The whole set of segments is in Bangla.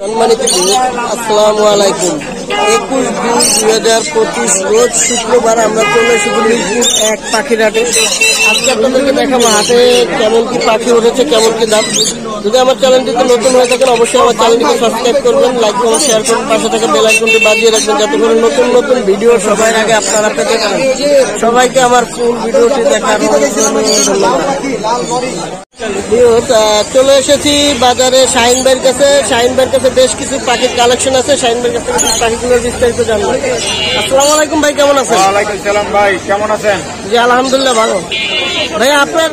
সম্মানিত আসসালামু আলাইকুম। 21/2/2025 রোজ শুক্রবার আমরা চলে এসেছি মিরপুর 1 পাখির হাটে। আজকে আপনাদেরকে দেখাবো হাটে কেমন কি পাখি উঠেছে, কেমন কি দাম। যদি আমার চ্যানেলটিতে নতুন হয়ে থাকেন অবশ্যই আমার চ্যানেলটিকে সাবস্ক্রাইব করবেন, লাইক করুন, শেয়ার করুন, পাশে থাকা বেল আইকনটি বাজিয়ে রাখবেন যাতে করে নতুন নতুন ভিডিও সবার আগে আপনারা পেতে পারেন। সবাইকে আমার ফুল ভিডিওটি দেখার ধন্যবাদ। চলে এসেছি বাজারে শাহিন ভাইয়ের কাছে। শাহিন ভাইয়ের কাছে বেশ কিছু পাখির কালেকশন আছে। শাহিন ভাইয়ের কাছে পাখিগুলোর বিস্তারিত জানবো। আসসালামু আলাইকুম ভাই, কেমন আছেন? ওয়ালাইকুম সালাম ভাই, কেমন আছেন? জি আলহামদুলিল্লাহ ভালো। ভাই আপনার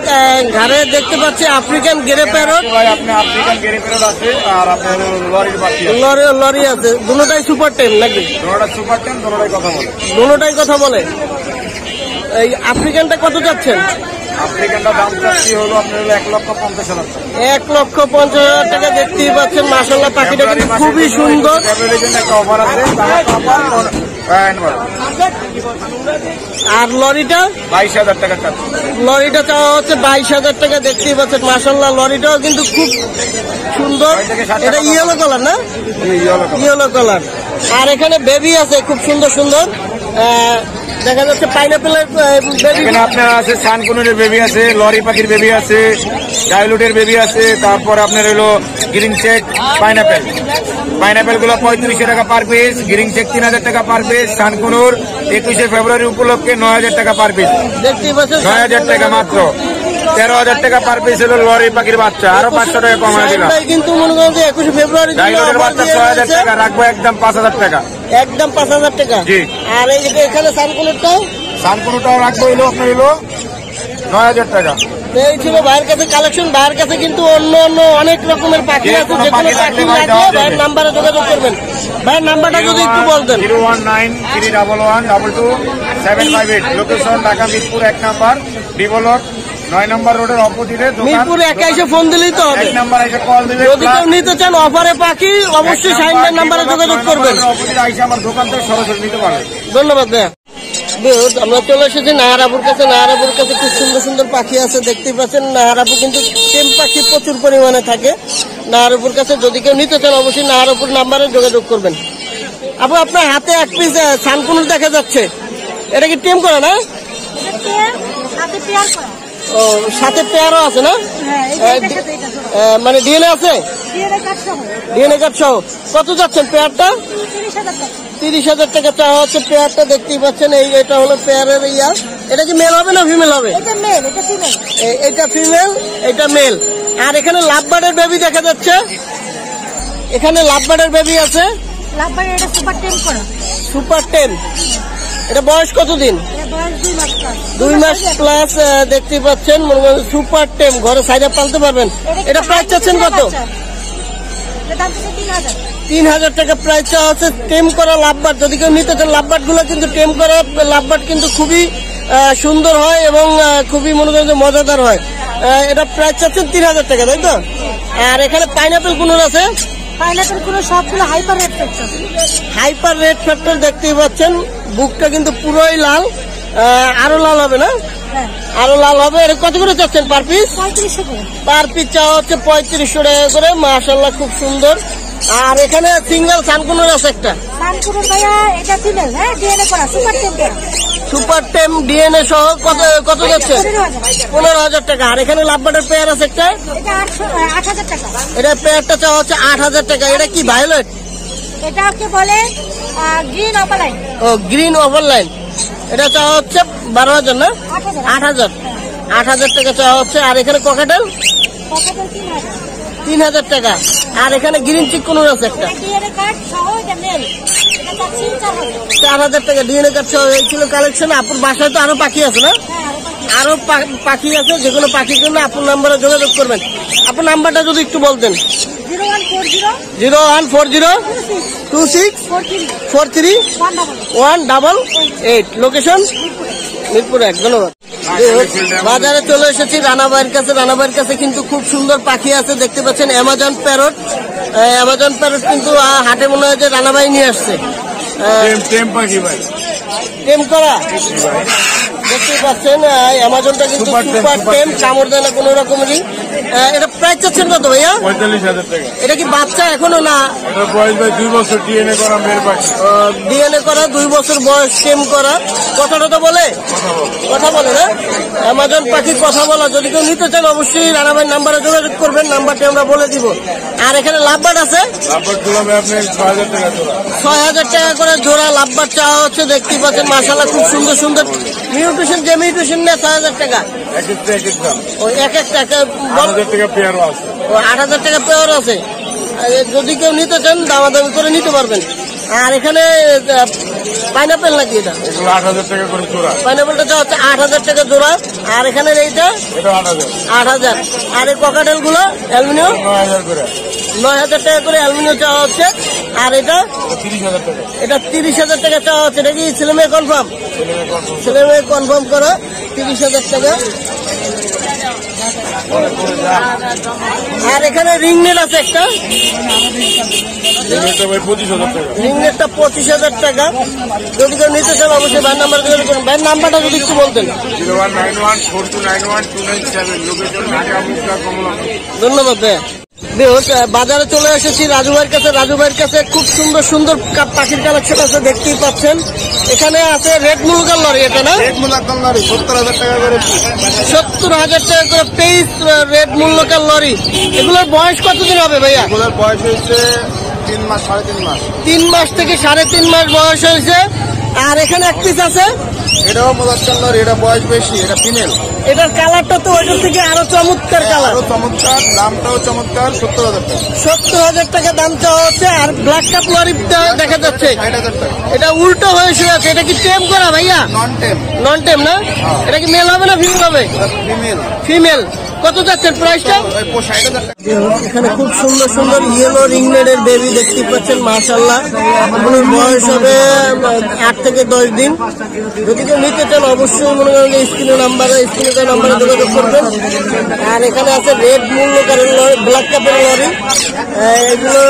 ঘরে দেখতে পাচ্ছি আফ্রিকান গ্রে প্যারট। ভাই আপনি আফ্রিকান গ্রে প্যারট আছে আর আপনার লরির পাখি আছে। লরি আছে, দুটোটাই সুপার টেম নাকি? দুটোটা সুপার টেম, দুটোটাই কথা বলে। দুটোটাই কথা বলে। এই আফ্রিকানটা কত যাচ্ছেন? আফ্রিকানটা দাম চাচ্ছি হলো আপনার 1,50,000 টাকা। 1,50,000 টাকা। দেখতেই পাচ্ছেন মাশাআল্লাহ পাখিটা কিন্তু খুবই সুন্দর। ফেব্রুয়ারির জন্য একটা অফার আছে, আর লরিটা 22,000 টাকা চাচ্ছি। লরিটা চাওয়া হচ্ছে 22,000 টাকা। দেখতেই পাচ্ছেন মাশাআল্লাহ লরিটাও কিন্তু খুব সুন্দর। এটা ইয়েলো কালার না? Yellow colour. আর এখানে বেবি আছে খুব সুন্দর সুন্দর, দেখা যাচ্ছে পাইনাপেলের বেবি। এখানে আপনার আছে সানকুনের বেবি আছে, লরি পাখির বেবি আছে, ডাইলুটের বেবি আছে, তারপর আপনার হলো গ্রিন চেক পাইনাপেল গুলো 3500 টাকা পার পিস, গ্রিন চেক 3000 টাকা পার পিস, সানকুনুর 21শে ফেব্রুয়ারি উপলক্ষে 9000 টাকা পার পিস। দেখতেই পাচ্ছেন 9000 টাকা মাত্র। 13,000 টাকা পার পিস হলো লরি পাখির বাচ্চা, আরো 500 টাকা কমায় দিলাম। কিন্তু মনে করেন যে 21শে ফেব্রুয়ারি ডাইলুটের বাচ্চা 6000 টাকা রাখবো, একদম 5000 টাকা। একদম 5000 টাকা। জি। আর এই যে এখানে সানকুনুরটাও রাখবো হলো আপনার হলো 9000 টাকা। এই ছিল ভাইয়ের কাছে কালেকশন। ভাইয়ের কাছে কিন্তু অন্য অন্য অনেক রকমের পাখি আছে। যে কোনো পাখি লাগলে ভাইয়ের নাম্বারে যোগাযোগ করবেন। ভাইয়ের নাম্বারটা যদি একটু বলতেন। 019-311-758। Location Dhaka Mirpur 1 number, develop 9 নম্বর রোডের অপোজিটে। মিরপুর 21 ফোন দিলেই তো হবে। 1 নাম্বার এসে কল দিবেন। যদি কেউ নিতে চান অফারে পাখি অবশ্যই শাহিন ভাইয়ের নাম্বারে যোগাযোগ করবেন। অপোজিটে আইসা আমার দোকান থেকে সরাসরি নিতে পারবেন। ধন্যবাদ ভাইয়া। আমরা চলে এসেছি নাহারাপুর কাছে। নাহারাপুর কাছে খুব সুন্দর সুন্দর পাখি আছে। দেখতেই পাচ্ছেন নাহারাপুর কিন্তু টেম পাখি প্রচুর পরিমাণে থাকে। নাহারাপুর কাছে যদি কেউ নিতে চান অবশ্যই নাহারাপুর নাম্বারে যোগাযোগ করবেন। আপু আপনার হাতে এক পিস সানকুনুর দেখা যাচ্ছে, এটা কি টেম করা না? ও সাথে পেয়ারও আছে না? মানে ডিএনএ আছে? ডিএনএ কার্ড সহ। কত যাচ্ছেন পেয়ারটা? 30,000 টাকা চাওয়া হচ্ছে পেয়ারটা। দেখতেই পাচ্ছেন এটা হলো পেয়ারের ইয়া। এটা কি মেল হবে না ফিমেল হবে? এটা ফিমেল, এটা মেল। আর এখানে লাভবার্ডের বেবি দেখা যাচ্ছে। এখানে লাভবার্ডের বেবি আছে। সুপার টেম। এটা বয়স কতদিন? 2 মাস প্লাস। দেখতেই পাচ্ছেন সুপার টেম, ঘরে সাইডে পালতে পারবেন। এটা প্রাইস চাচ্ছেন কত? 3,000 টাকা প্রাইস চাওয়া হচ্ছে। টেম করা লাভবার্ড যদি কেউ নিতে চান, লাভবার্ড গুলো কিন্তু টেম করা লাভবার্ড কিন্তু খুবই সুন্দর হয় এবং খুবই মনে করেন যে মজাদার হয়। এটা প্রাইস চাচ্ছেন 3,000 টাকা, তাই তো? আর এখানে পাইনাপেল কুনুর আছে। পাইনাপেল গুলো সবগুলো hyper red factor. Hyper red factor. দেখতেই পাচ্ছেন বুকটা কিন্তু পুরোই লাল। আরো লাল হবে না? আরো লাল হবে। এটা কত করে চাচ্ছেন পার পিস? 3500 করে পার পিস চাওয়া হচ্ছে 3500 টাকা করে। মাশাআল্লাহ খুব সুন্দর। আর এখানে সিঙ্গেল সানকুনুর আছে একটা। সানকুনুর ভাইয়া এটা ফিমেল, হ্যাঁ ডিএনএ করা সুপার টেম করা। সুপার টেম ডিএনএ সহ কত যাচ্ছে? 15,000 টাকা। আর এখানে লাভবার্ডের পেয়ার আছে একটা, এটা 8,000 টাকা। এটা পেয়ারটা চাওয়া হচ্ছে 8,000 টাকা। এটা কি ভায়োলেট? এটাকে বলে গ্রিন ওভারলাইন। ও গ্রিন ওভারলাইন। এটা চাওয়া হচ্ছে 12,000 না? 8,000 টাকা চাওয়া হচ্ছে। আর এখানে ককাটেল 3,000 টাকা। আর এখানে গ্রিন চিকুনুর আছে একটা, 4,000 টাকা ডিএনএ কার্ড সহ। এই ছিল কালেকশন। আপুর বাসায় তো আরো পাখি আছে না? আরো পাখি আছে। যেগুলো পাখির জন্য আপুর নাম্বারে যোগাযোগ করবেন। আপুর নাম্বারটা যদি একটু বলতেন। 014026434188। লোকেশন মিরপুর 1। ধন্যবাদ। বাজারে চলে এসেছি রানাবাইয়ের কাছে। রানাবাইয়ের কাছে কিন্তু খুব সুন্দর পাখি আছে। দেখতে পাচ্ছেন অ্যামাজন প্যারট। অ্যামাজন প্যারট কিন্তু হাটে মনে হয় যে রানাবাই নিয়ে আসছে। টেম করা দেখতে পাচ্ছেন। অ্যামাজনটা কিন্তু সুপার টেম, কামড় দেয় না কোনো রকমেরই। এটা প্রাইস চাচ্ছেন কত ভাইয়া? 45,000 টাকা। এটা কি বাচ্চা এখনো না? এটা বয়স ভাই 2 বছর, ডিএনএ করা মেয়ের পাখি। ডিএনএ করা, 2 বছর বয়স, সেম করা। কথাটা তো বলে, কথা বলে না? অ্যামাজন পাখি কথা বলা। যদি কেউ নিতে চান অবশ্যই রানা ভাই নাম্বারে যোগাযোগ করবেন, নাম্বারটি আমরা বলে দিব। আর এখানে লাভবার্ড আছে, লাভবার্ড গুলো ভাই আপনি 6,000 টাকা জোড়া। 6,000 টাকা করে জোড়া লাভবার্ড চাওয়া হচ্ছে। দেখতে পাচ্ছেন মাশাআল্লাহ খুব সুন্দর সুন্দর মিউটেশন, যে মিউটেশন নেয় 6,000 টাকা। এক একটা এক এক দাম। ওই এক একটা 8,000 টাকা পেয়ারও আছে। 8,000 টাকা পেয়ার আছে। যদি কেউ নিতে চান দামাদামি করে নিতে পারবেন। আর এখানে পাইনাপেল নাকি এটা? এগুলো 8,000 টাকা করে জোড়া। পাইনাপেলটা তো হচ্ছে 8,000 টাকা জোড়া। আর এখানে এইটা এটা 8,000। 8,000। আর এই ককাটেল গুলো অ্যালুমিনিয়াম 9,000 করে। 9,000 টাকা করে অ্যালুমিনিয়াম চাওয়া হচ্ছে। আর এটা 30,000 টাকা। এটা 30,000 টাকা চাওয়া হচ্ছে। এটা কি ছেলে মেয়ে কনফার্ম? ছেলে মেয়ে কনফার্ম করা, 30,000 টাকা। আর এখানে রিং নেট আছে একটা, এটা ভাই 25,000 টাকা। রিং নেটটা 25,000 টাকা। যদি কেউ নিতে চান অবশ্যই ভাইয়ের নাম্বার যোগাযোগ করুন। ভাইয়ের নাম্বারটা যদি একটু বলতেন। 019142912997, লোকেশন ঢাকা মুক্তা কমলাপুর। ধন্যবাদ ভাইয়া। বেশ, বাজারে চলে এসেছি রাজু ভাইয়ের কাছে। রাজু ভাইয়ের কাছে খুব সুন্দর সুন্দর পাখির কালেকশন আছে, দেখতেই পাচ্ছেন। এখানে আছে রেড মুলগার লরি, এটা না? 70,000 টাকা করে। 70,000 টাকা করে পেইস রেড মুলগার লরি। এগুলোর বয়স কতদিন হবে ভাইয়া? এগুলোর বয়স হয়েছে 3 মাস, 3.5 মাস। 3 মাস থেকে 3.5 মাস বয়স হয়েছে। আর এখানে এক পিস আছে, এটাও মুলাক্কাল লরি, এটা বয়স বেশি, এটা ফিমেল। এটার কালারটা তো ওইটার থেকে আরো চমৎকার কালার। আরো চমৎকার, দামটাও চমৎকার। 70,000 টাকা। 70,000 টাকা দাম চাওয়া হচ্ছে। আর ব্ল্যাক কাপ লরিটা দেখা যাচ্ছে, 60,000 টাকা। এটা উল্টো হয়ে শুয়ে আছে। এটা কি টেম করা ভাইয়া? নন টেম। নন টেম না? এটা কি মেল হবে না ফিমেল হবে? ফিমেল। ফিমেল। কত যাচ্ছেন প্রাইসটা? 60,000 টাকা। এখানে খুব সুন্দর সুন্দর ইয়েলো রিংনেটের বেবি দেখতে পাচ্ছেন মাশাআল্লাহ। এগুলোর বয়স হবে 8 থেকে 10 দিন। যদি কেউ নিতে চান অবশ্যই মনে করেন স্ক্রিনের নাম্বারে যোগাযোগ করবেন। আর এখানে আছে রেড মুল্লকারের লরি, ব্ল্যাক কাপের লরি। এগুলো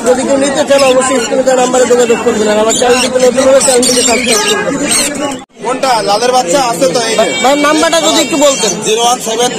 যদি কেউ নিতে চান অবশ্যই স্ক্রিনের নাম্বারে যোগাযোগ করবেন। আর আমার চ্যানেলটিকে নতুন হলে চ্যানেলটিকে সাবস্ক্রাইব করবেন। কোনটা লালের বাচ্চা আছে তো? এই ভাই নাম্বারটা যদি একটু বলতেন। 0179